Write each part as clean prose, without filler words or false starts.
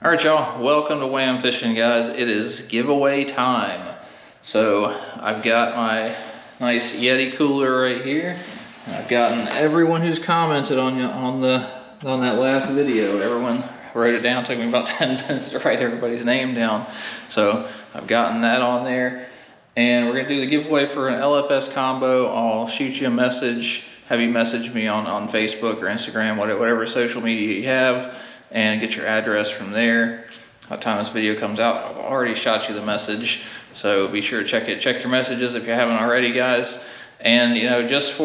All right, y'all, welcome to Wham Fishing, guys. It is giveaway time. So I've got my nice Yeti cooler right here. And I've gotten everyone who's commented on that last video. Everyone wrote it down. It took me about 10 minutes to write everybody's name down. So I've gotten that on there. And we're gonna do the giveaway for an LFS combo. I'll shoot you a message, have you message me on Facebook or Instagram, whatever social media you have, and get your address from there. By the time this video comes out, I've already shot you the message, so be sure to check your messages if you haven't already, guys. And you know, just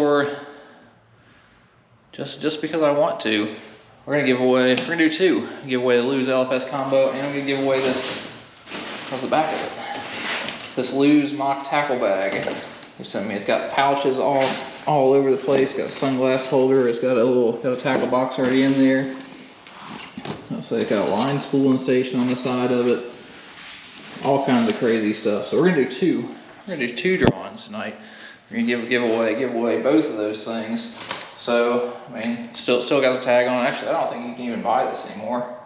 because I want to, we're gonna do two. Give away the Lose LFS combo, and I'm gonna give away this. How's the back of it? This Lose mock tackle bag. They sent me. It's got pouches all over the place. Got a sunglass holder. It's got a tackle box already in there. So it's got a line spooling station on the side of it. All kinds of crazy stuff. So we're gonna do two. We're gonna do two drawings tonight. We're gonna give away both of those things. So I mean, still got the tag on. Actually, I don't think you can even buy this anymore.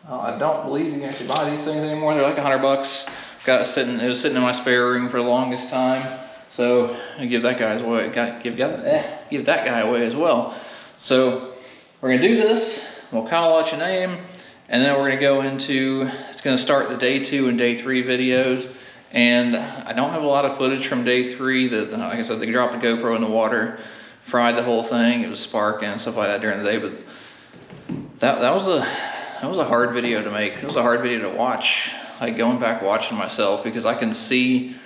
I don't believe you can actually buy these things anymore. They're like $100. Got it sitting. It was sitting in my spare room for the longest time. So I give that guy away. Give that guy away as well. So we're gonna do this. We'll call out your name, and then we're gonna go into. It's gonna start the day 2 and day 3 videos. And I don't have a lot of footage from day 3. That, like I said, they dropped the GoPro in the water, fried the whole thing. It was sparking and stuff like that during the day. But that was a hard video to make. It was a hard video to watch. Like going back watching myself, because I can see,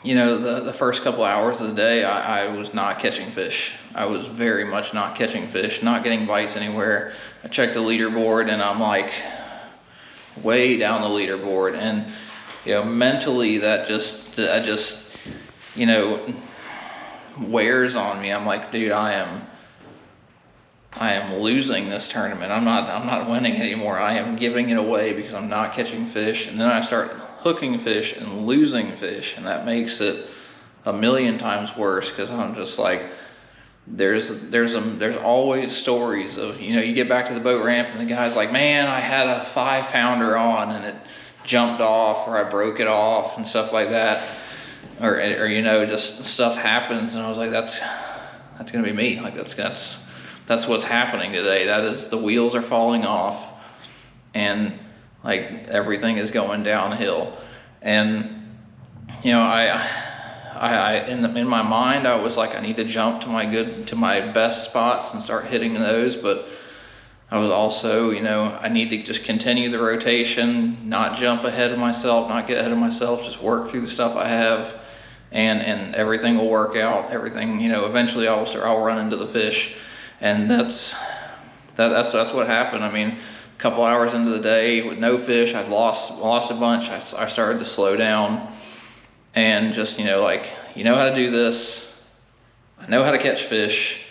you know, the first couple hours of the day, I was not catching fish. I was very much not catching fish, not getting bites anywhere. I checked the leaderboard and I'm like way down the leaderboard, and you know, mentally that just you know, wears on me. I'm like, dude, I am losing this tournament. I'm not winning anymore. I am giving it away because I'm not catching fish. And then I start hooking fish and losing fish, and that makes it a million times worse, because I'm just like, there's always stories of, you know, you get back to the boat ramp and the guy's like, man, I had a 5-pounder on and it jumped off, or I broke it off and stuff like that, or you know, just stuff happens, and I was like, that's gonna be me. Like that's what's happening today. That is, the wheels are falling off, and like everything is going downhill. And you know, in my mind, I was like, I need to jump to my best spots and start hitting those. But I was also, you know, I need to just continue the rotation, not jump ahead of myself, not get ahead of myself, just work through the stuff I have, and everything will work out. Everything, you know, eventually I'll run into the fish. And that's what happened. I mean, a couple hours into the day with no fish, I'd lost a bunch. I started to slow down and just, you know, like, you know how to do this. I know how to catch fish.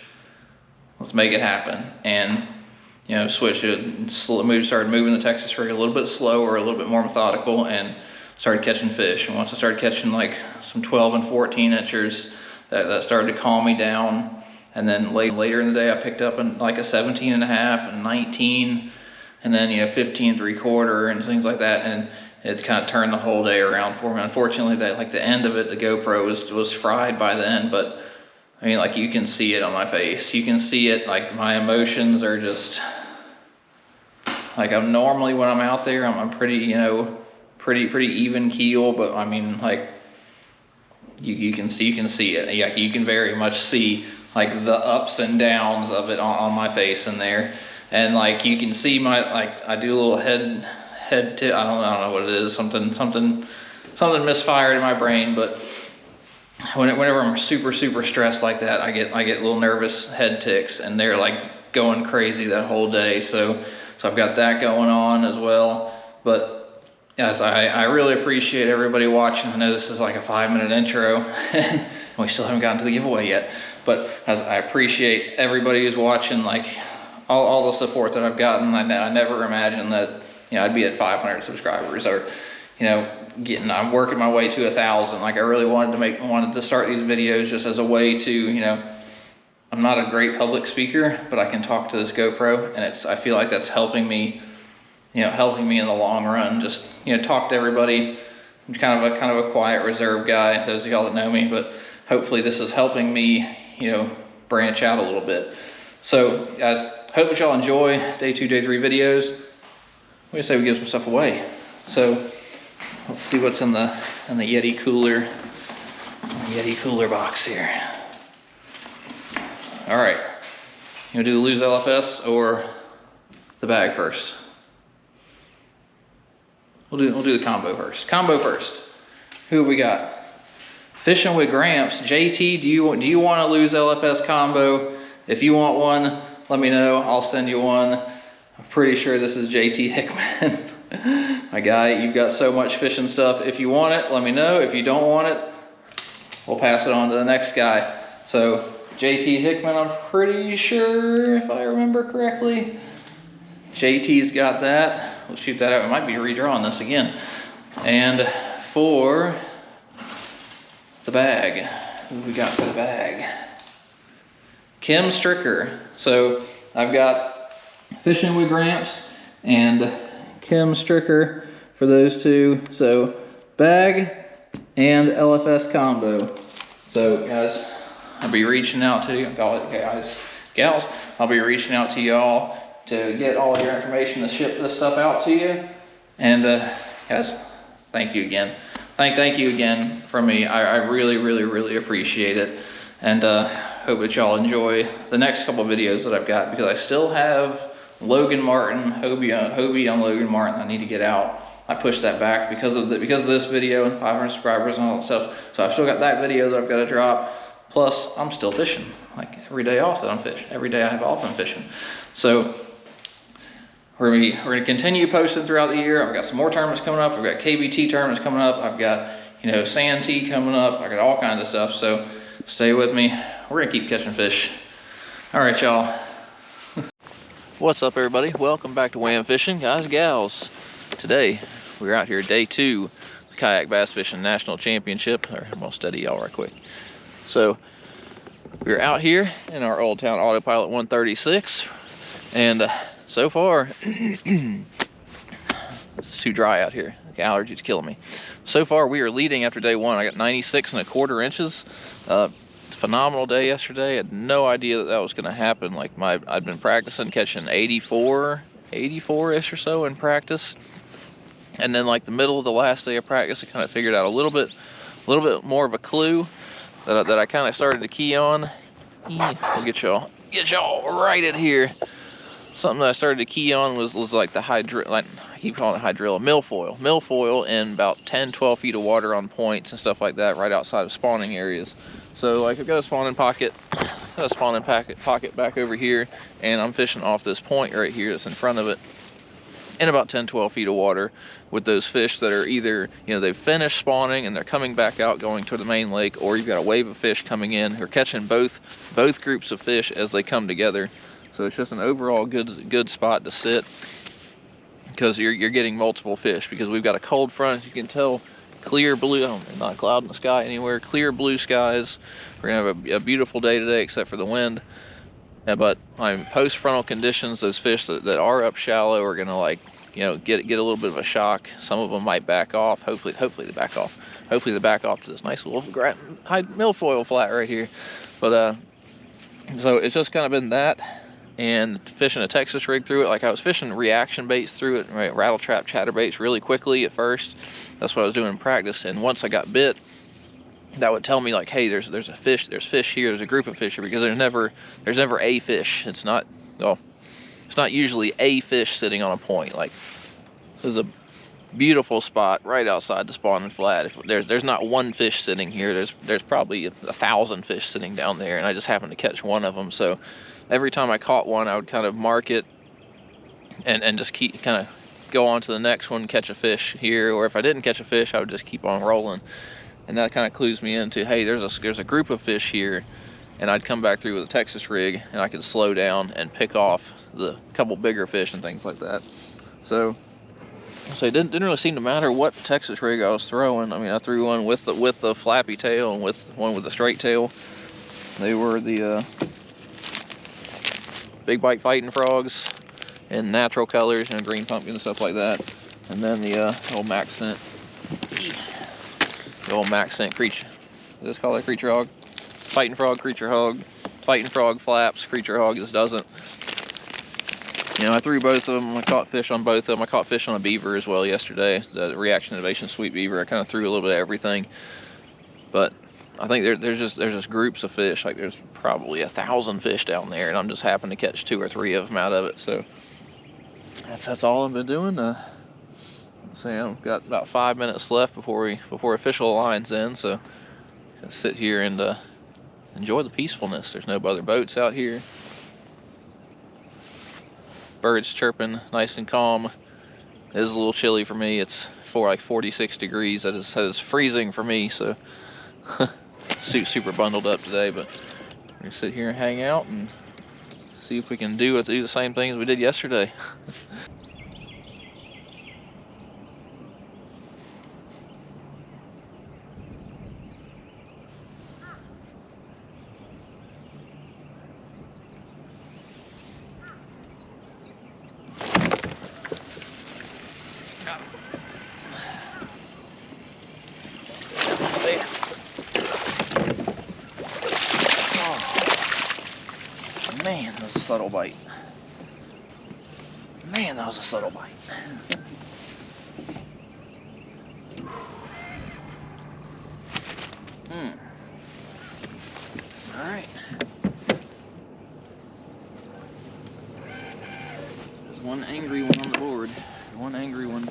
Let's make it happen. And, you know, started moving the Texas rig a little bit slower, a little bit more methodical, and started catching fish. And once I started catching like some 12 and 14 inchers, that started to calm me down. And then later in the day, I picked up like a 17 and a half and 19, and then, you know, 15 3/4 and things like that. And it kind of turned the whole day around for me. Unfortunately, like the end of it, the GoPro was fried by then. But I mean, like, you can see it on my face. You can see it. Like, my emotions are just like, I'm normally, when I'm out there, I'm pretty, you know, pretty even keel. But I mean, like, you can see it. Yeah, you can very much see like the ups and downs of it on my face in there. And like, you can see I do a little head tip. I don't know what it is. Something misfired in my brain. But whenever I'm super stressed like that, I get little nervous head ticks, and they're like going crazy that whole day. So I've got that going on as well. But yes, I really appreciate everybody watching. I know this is like a 5-minute intro, and we still haven't gotten to the giveaway yet. But as I appreciate everybody who's watching, like all the support that I've gotten. I never imagined that, you know, I'd be at 500 subscribers, or, you know, I'm working my way to 1,000. Like, I really wanted to start these videos just as a way to, you know, I'm not a great public speaker, but I can talk to this GoPro, and I feel like that's helping me helping me in the long run. Just, talk to everybody. I'm kind of a quiet, reserved guy, those of y'all that know me, but hopefully this is helping me, branch out a little bit. So guys, hope that y'all enjoy day 2, day 3 videos. We say we give some stuff away. So let's see what's in the Yeti cooler box here. All right, you gonna do the lose LFS or the bag first? We'll do the combo first. Combo first. Who have we got? Fishing with Gramps. JT, do you want to lose LFS combo? If you want one, let me know. I'll send you one. I'm pretty sure this is JT Hickman. My guy, you've got so much fishing stuff. If you want it, let me know. If you don't want it, we'll pass it on to the next guy. So JT Hickman, I'm pretty sure, if I remember correctly. JT's got that. We'll shoot that out. We might be redrawing this again. And for the bag, who we got for the bag? Kim Stricker. So I've got Fishing with Gramps and Kim Stricker for those two. So bag and LFS combo. So guys, I'll be reaching out to you, gals, I'll be reaching out to y'all to get all your information to ship this stuff out to you. And guys, thank you again. Thank you again from me. I really appreciate it. And hope that y'all enjoy the next couple of videos that I've got, because I still have Logan Martin, Hobie on Logan Martin I need to get out. I pushed that back because of this video and 500 subscribers and all that stuff. So I've still got that video that I've got to drop. Plus, I'm still fishing. Like every day off that I'm fishing. Every day I have off I'm fishing. So we're gonna continue posting throughout the year. I've got some more tournaments coming up. I've got KBT tournaments coming up. I've got, Sand T coming up. I got all kinds of stuff. So stay with me. We're gonna keep catching fish. All right, y'all. What's up, everybody? Welcome back to Wham Fishing, guys, gals. Today we're out here day 2, the Kayak Bass Fishing National Championship. I'm gonna study y'all right quick. So we're out here in our Old Town Autopilot 136, and so far it's too dry out here. The allergies killing me. So far we are leading after day 1. I got 96¼ inches. Phenomenal day yesterday. I had no idea that was going to happen. Like I'd been practicing catching 84-ish or so in practice, and then like the middle of the last day of practice, I kind of figured out a little bit more of a clue that I kind of started to key on. I'll get y'all right at here. Something that I started to key on was like the I keep calling it hydrilla, milfoil in about 10-12 feet of water on points and stuff like that, right outside of spawning areas. So like I've got a spawning pocket back over here, and I'm fishing off this point right here that's in front of it in about 10-12 feet of water with those fish that are either, they've finished spawning and they're coming back out going to the main lake, or you've got a wave of fish coming in. They're catching both groups of fish as they come together. So it's just an overall good spot to sit, because you're getting multiple fish, because we've got a cold front, as you can tell. Clear blue, not a cloud in the sky anywhere, clear blue skies. We're gonna have a beautiful day today, except for the wind. But post-frontal conditions, those fish that are up shallow are gonna get a little bit of a shock. Some of them might back off. Hopefully they back off. Hopefully they back off to this nice little milfoil flat right here. But so it's just kind of been that, and fishing a Texas rig through it. Like I was fishing reaction baits through it, right, rattle trap chatterbaits really quickly at first. That's what I was doing in practice. And once I got bit, that would tell me like, hey, there's a fish, there's fish here, there's a group of fish here, because there's never a fish. It's not usually a fish sitting on a point. Like there's a beautiful spot right outside the spawning flat. If there's not one fish sitting here, there's probably 1,000 fish sitting down there, and I just happened to catch one of them. So every time I caught one, I would kind of mark it and just keep kind of go on to the next one, catch a fish here, or if I didn't catch a fish, I would just keep on rolling. And that kind of clues me into, hey, there's a group of fish here, and I'd come back through with a Texas rig, and I could slow down and pick off the couple bigger fish and things like that. So it didn't really seem to matter what Texas rig I was throwing. I mean, I threw one with the flappy tail and with one with the straight tail. They were the Big Bite Fighting Frogs. in natural colors, you know, green pumpkin and stuff like that. And then the old Max Scent, Creature. Is this called a Creature Hawg? Fighting Frog, Creature Hawg. Fighting Frog flaps, Creature Hawg just doesn't. You know, I threw both of them. I caught fish on both of them. I caught fish on a beaver as well yesterday, the Reaction Innovation Sweet Beaver. I kind of threw a little bit of everything. But I think there's just groups of fish. Like there's probably 1,000 fish down there, and I'm just happen to catch 2 or 3 of them out of it. So that's all I've been doing. Let's see, I've got about 5 minutes left before official line's in. So I'll sit here and enjoy the peacefulness. There's no other boats out here. Birds chirping, nice and calm. It is a little chilly for me. It's like 46 degrees. That is freezing for me. So super bundled up today. But we're gonna sit here and hang out and see if we can do the same things we did yesterday. Man, that was a subtle bite. Man, that was a subtle bite. All right. There's one angry one on the board. One angry one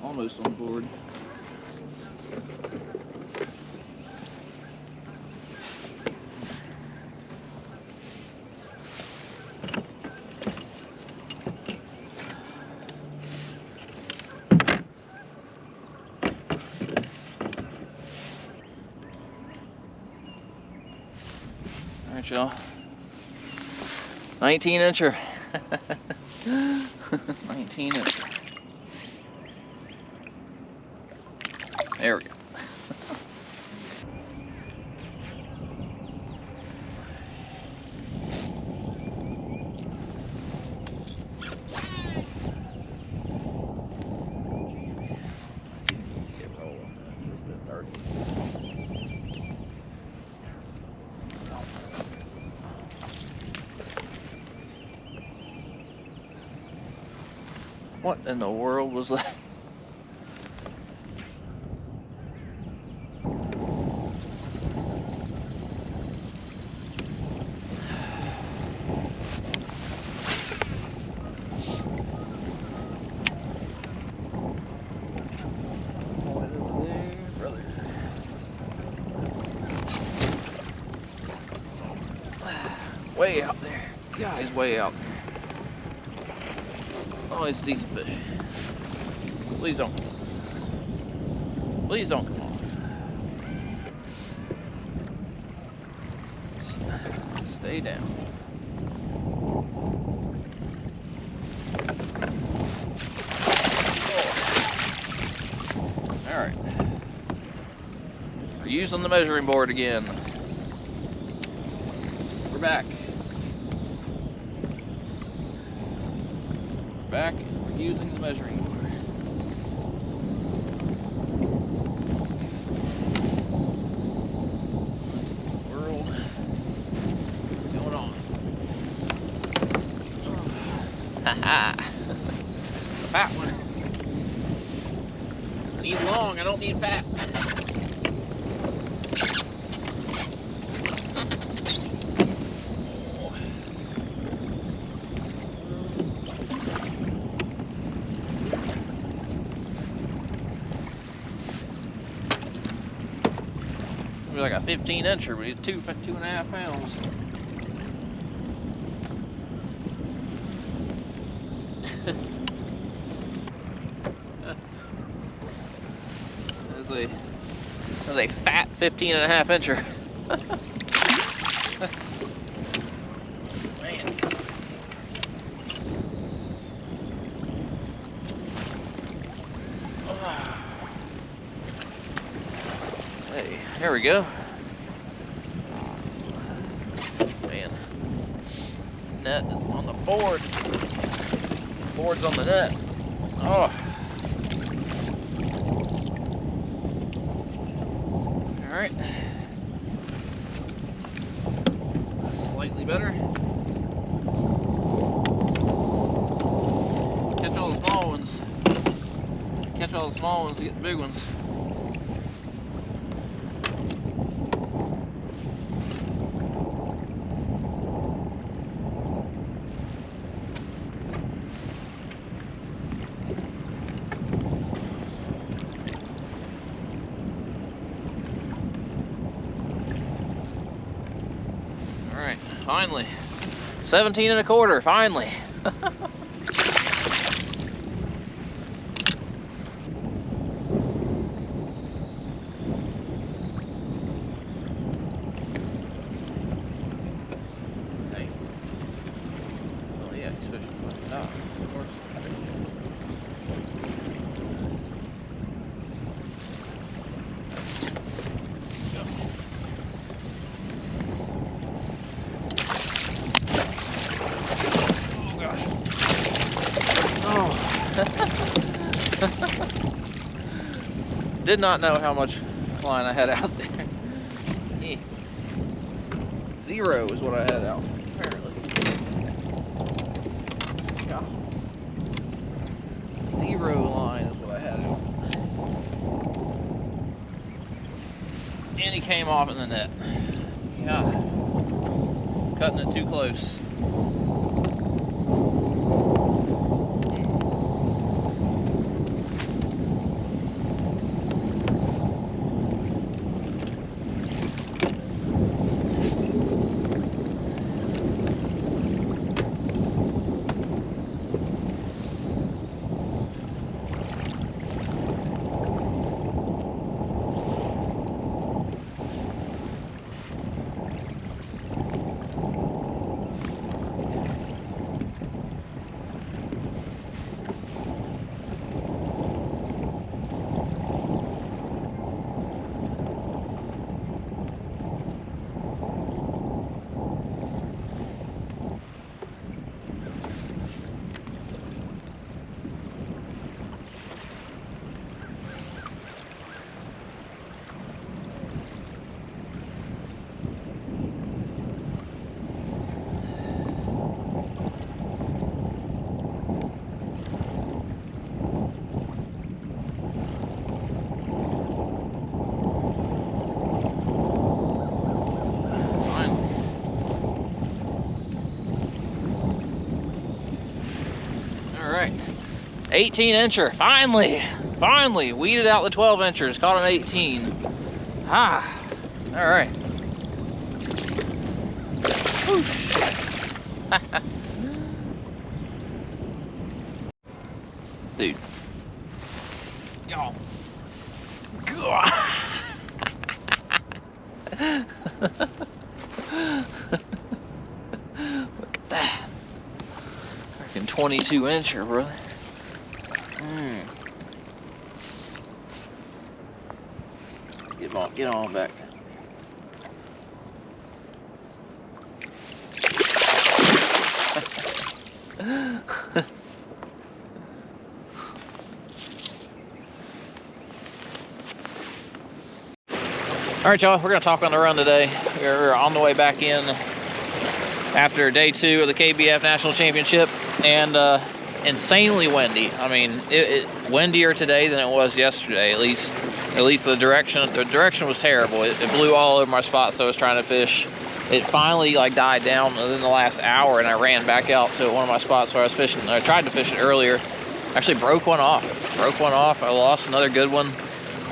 almost on the board. All right, y'all. 19-incher. 19-incher. There we go. What in the world was that? Way out there. Yeah, he's way out there. Oh, it's a decent fish. Please don't. Please don't come on. Stay down. Oh. All right. We're using the measuring board again. We're back. Back, we're using the measuring board. World, what's going on? Haha, the fat one. I need long, I don't need fat. Like a 15-incher, but he's 2.5 pounds. That's a fat 15.5-incher. Man. Hey, there we go. Man, net is on the board. boards on the net. Oh. All right. Slightly better. Catch all the small ones. Catch all the small ones to get the big ones. All right, finally. 17 1/4, finally. Did not know how much line I had out there. 0 is what I had out, apparently. Yeah. 0 line is what I had out. And he came off in the net. Yeah. Cutting it too close. All right, 18 incher, finally weeded out the 12 inchers, caught an 18. Ah, all right. Dude, y'all. Look at that. Freaking 22 incher, brother. Get on back. All right, y'all, we're gonna talk on the run today. We're on the way back in after day 2 of the KBF National Championship, and insanely windy. I mean, it windier today than it was yesterday. At least the direction was terrible. It blew all over my spots that I was trying to fish. It finally like died down within the last hour, and I ran back out to one of my spots where I was fishing. I tried to fish it earlier. Actually broke one off. I lost another good one.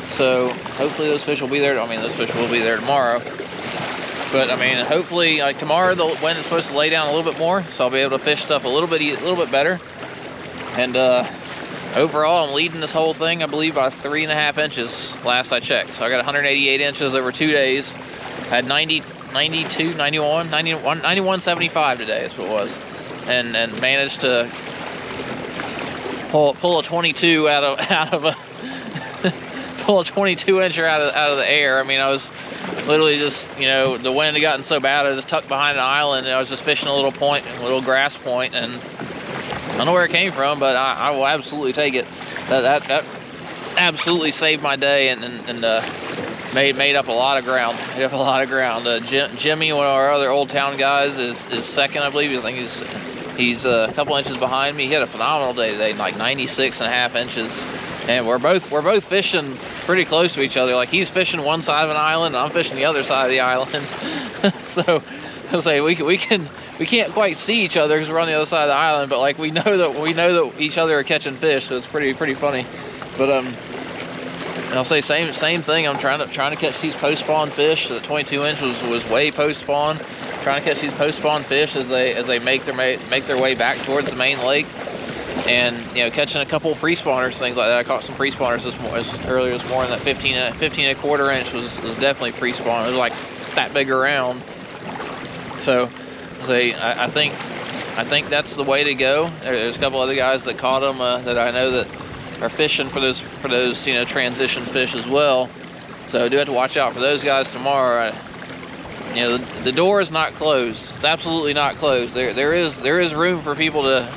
So hopefully those fish will be there. I mean, those fish will be there tomorrow. But I mean, hopefully like tomorrow the wind is supposed to lay down a little bit more, so I'll be able to fish stuff a little bit better. And overall, I'm leading this whole thing, I believe, by 3.5 inches last I checked. So I got 188 inches over 2 days. Had 91.75 today is what it was, and managed to pull a 22 out of a pull a 22 incher out of the air. I mean, I was literally just, you know, the wind had gotten so bad, I was just tucked behind an island, and I was just fishing a little point, a little grass point, and I don't know where it came from, but I will absolutely take it. That absolutely saved my day and made up a lot of ground. Made up a lot of ground. Jimmy, one of our other Old Town guys, is second, I believe. I think he's a couple inches behind me. He had a phenomenal day today, like 96.5 inches. And we're both fishing pretty close to each other. Like, he's fishing one side of an island, and I'm fishing the other side of the island. So I'll say we can't quite see each other because we're on the other side of the island, but like we know that each other are catching fish, so it's pretty funny. But and I'll say same thing. I'm trying to catch these post spawn fish. The 22 inch was way post spawn. Trying to catch these post spawn fish as they make their way back towards the main lake, and catching a couple pre spawners, things like that. I caught some pre spawners earlier this morning. That 15.25 inch was definitely pre spawn. It was like that big around. So I think that's the way to go. There's a couple other guys that caught them that I know that are fishing for those transition fish as well. So I do have to watch out for those guys tomorrow. The door is not closed. It's absolutely not closed. There is room for people to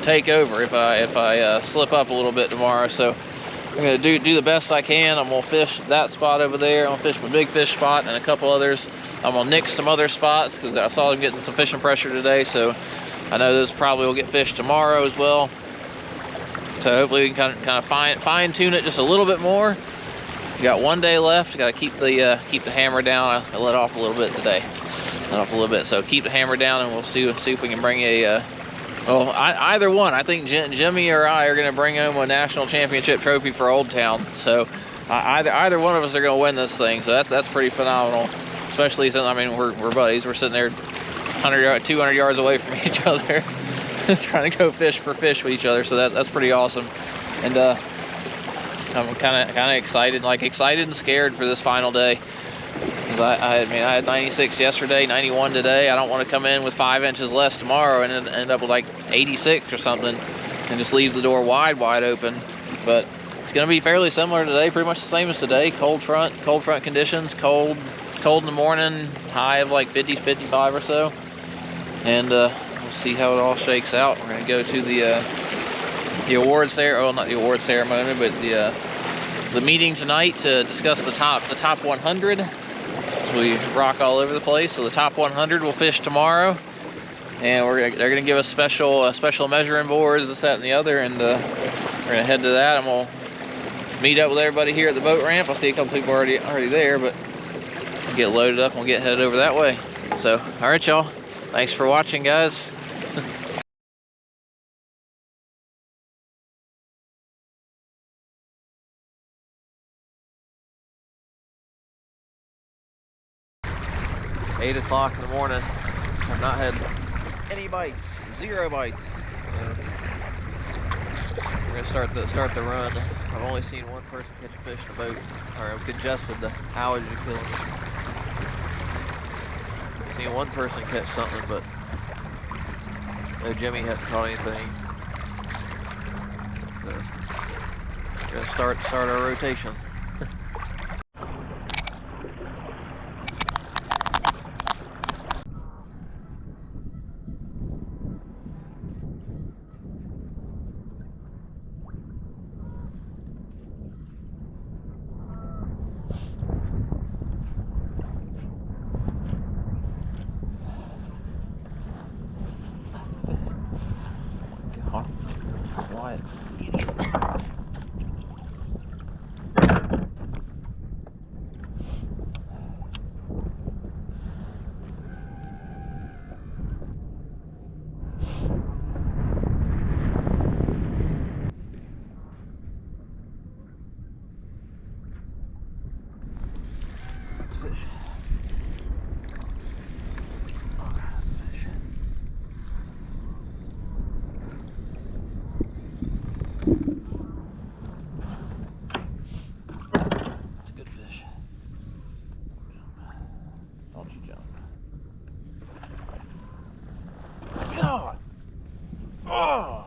take over if I slip up a little bit tomorrow. So I'm gonna do the best I can. I'm gonna fish that spot over there. I'm gonna fish my big fish spot and a couple others. I'm gonna nix some other spots because I saw them getting some fishing pressure today. So I know those probably will get fished tomorrow as well. So hopefully we can kind of fine tune it just a little bit more. We got one day left. Got to keep the hammer down. I let off a little bit today. So keep the hammer down, and we'll see if we can bring either one. I think Jimmy or I are going to bring home a national championship trophy for Old Town. So either one of us are going to win this thing. So that's pretty phenomenal. Especially since we're buddies. We're sitting there 200 yards away from each other, trying to go fish with each other. So that's pretty awesome. And I'm kind of excited and scared for this final day. Because I had 96 yesterday, 91 today. I don't want to come in with 5 inches less tomorrow and end up with like 86 or something and just leave the door wide open. But it's going to be fairly similar today, pretty much the same as today. Cold front conditions, cold in the morning, high of like 50, 55 or so. And we'll see how it all shakes out. We're going to go to the awards ceremony, well, not the awards ceremony, but the meeting tonight to discuss the top 100. We rock all over the place. So the top 100 will fish tomorrow, and they're gonna give us special measuring boards, this, that, and the other, and we're gonna head to that, and we'll meet up with everybody here at the boat ramp. I see a couple people already there, but we'll get loaded up and we'll get headed over that way. So, all right, y'all. Thanks for watching, guys. It's 8 o'clock in the morning. I've not had any bites, 0 bites. So we're gonna start the run. I've only seen one person catch a fish in a boat, or I'm congested. The allergy killing me. I've seen one person catch something, but no, Jimmy hadn't caught anything. So we're gonna start our rotation. Quiet. Fish. God. Oh.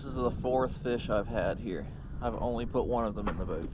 is the 4th fish I've had here. I've only put one of them in the boat.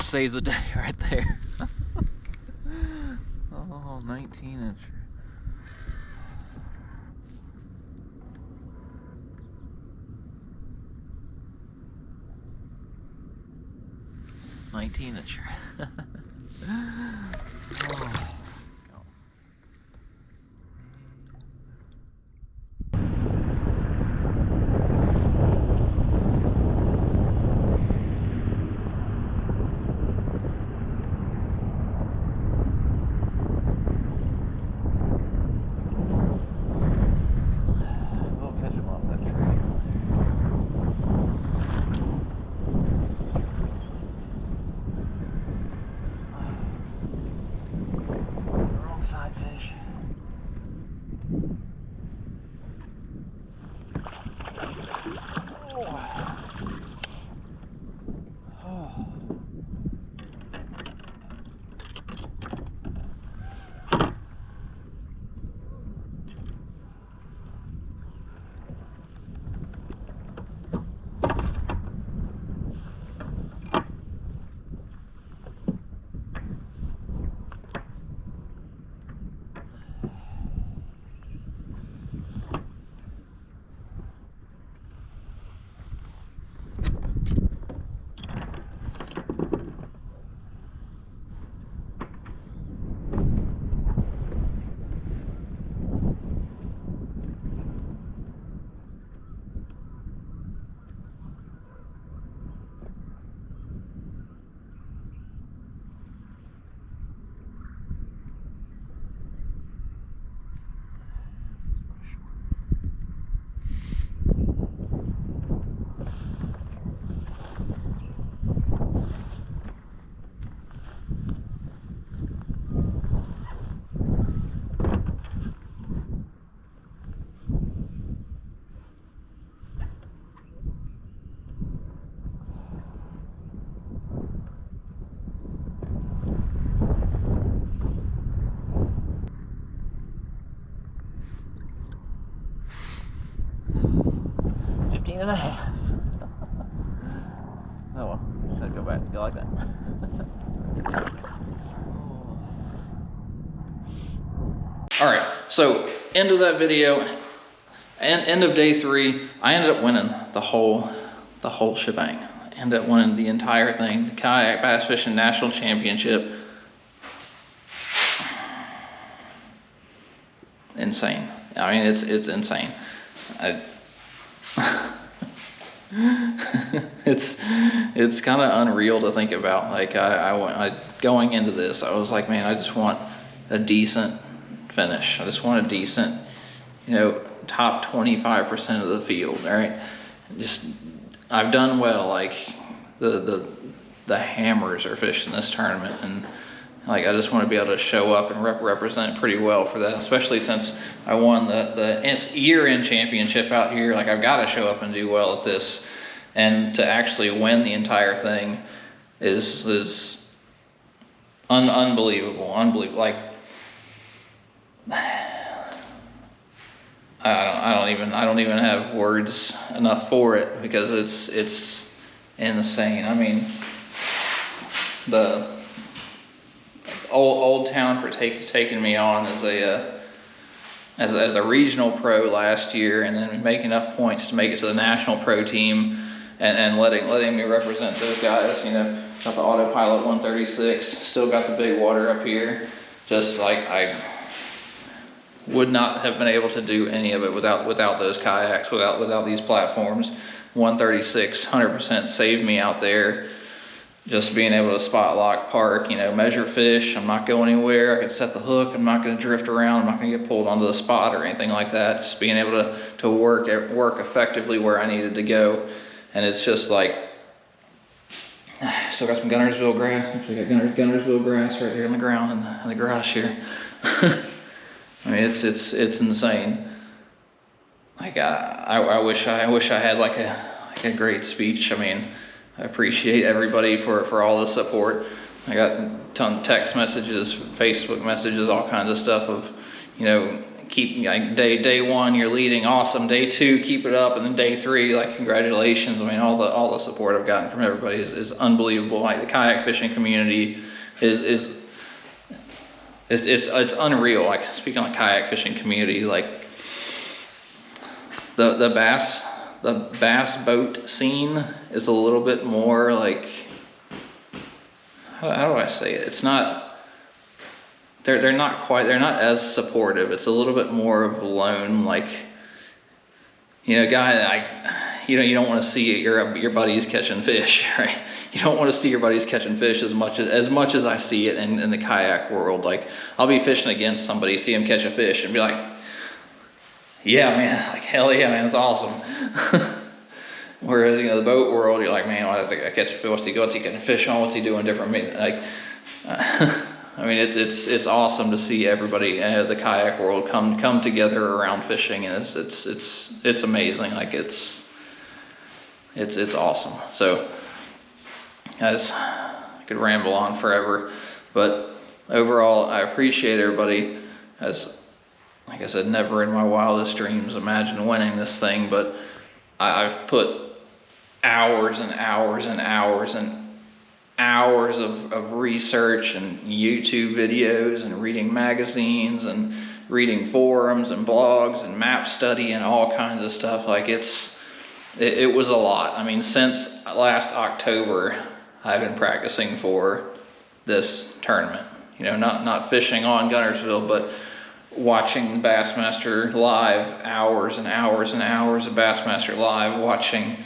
Save the day right there. Oh, 19-inch. Oh. and a half. Oh well, should go back. You like that? All right, so end of that video, and end of day 3. I ended up winning the whole shebang. I ended up winning the entire thing, the Kayak Bass Fishing National Championship. Insane. I mean, it's insane. It's kind of unreal to think about. Like going into this, I was like, man, I just want a decent finish. I just want a decent, top 25% of the field. All right, I've done well. Like the hammers are fishing this tournament, and like I just want to be able to show up and represent pretty well for that, especially since I won the year-end championship out here. Like I've got to show up and do well at this, and to actually win the entire thing is unbelievable. Like I don't even have words enough for it, because it's insane. I mean, the Old Town for taking me on as a regional pro last year, and then make enough points to make it to the national pro team, and letting me represent those guys. Got the Autopilot 136, still got the big water up here. Just like I would not have been able to do any of it without those kayaks, without these platforms. 136 100% saved me out there. Just being able to spot lock, park, measure fish. I'm not going anywhere. I can set the hook. I'm not going to drift around. I'm not going to get pulled onto the spot or anything like that. Just being able to work effectively where I needed to go. And it's just like, still got some Gunnersville grass. Actually got Gunnersville grass right here on the ground in the garage here. I mean, it's insane. Like I wish I had like a great speech. I mean, I appreciate everybody for all the support. I got a ton of text messages, Facebook messages, all kinds of stuff of, keep like day 1 you're leading, awesome. Day 2, keep it up, and then day 3, like congratulations. I mean, all the support I've gotten from everybody is unbelievable. Like the kayak fishing community is it's unreal. Like speaking of kayak fishing community, like the bass boat scene is a little bit more like, how do I say it? It's not, they're not as supportive. It's a little bit more of lone, like, guy, like, you don't want to see your buddies catching fish, right? You don't want to see your buddies catching fish as much as I see it in the kayak world. Like I'll be fishing against somebody, see him catch a fish, and be like, yeah, man, like hell yeah, man, it's awesome. Whereas the boat world, you're like, man, I catch a fish. What's he catching fish on? What's he doing different? Like, I mean, it's awesome to see everybody the kayak world come together around fishing, and it's amazing. Like it's awesome. So, guys, I could ramble on forever, but overall, I appreciate everybody. Like I said, never in my wildest dreams imagined winning this thing, but I've put hours and hours and hours and hours of research and YouTube videos and reading magazines and reading forums and blogs and map study and all kinds of stuff. Like it was a lot. I mean, since last October, I've been practicing for this tournament. Not fishing on Gunnersville, but watching Bassmaster Live, hours and hours and hours of Bassmaster Live, watching,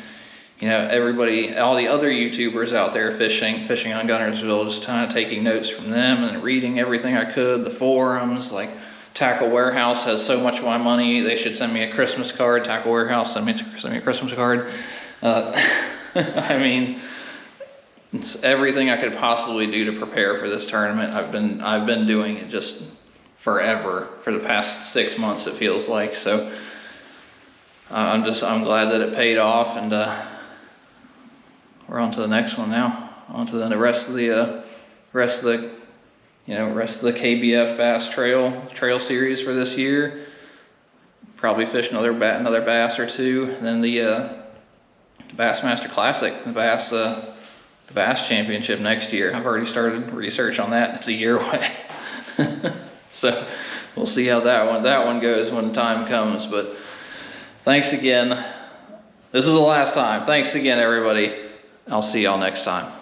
everybody, all the other YouTubers out there fishing on Gunnersville, just kind of taking notes from them and reading everything I could, the forums. Like Tackle Warehouse has so much of my money, they should send me a Christmas card. Tackle Warehouse, send me a Christmas card. I mean, it's everything I could possibly do to prepare for this tournament. I've been doing it just forever, for the past 6 months, it feels like. So I'm glad that it paid off, and we're on to the next one now. On to the rest of the KBF Bass Trail series for this year. Probably fish another bass or two, and then the Bassmaster Classic, the Bass Championship next year. I've already started research on that. It's a year away. So we'll see how that one goes when time comes. But thanks again. This is the last time. Thanks again, everybody. I'll see y'all next time.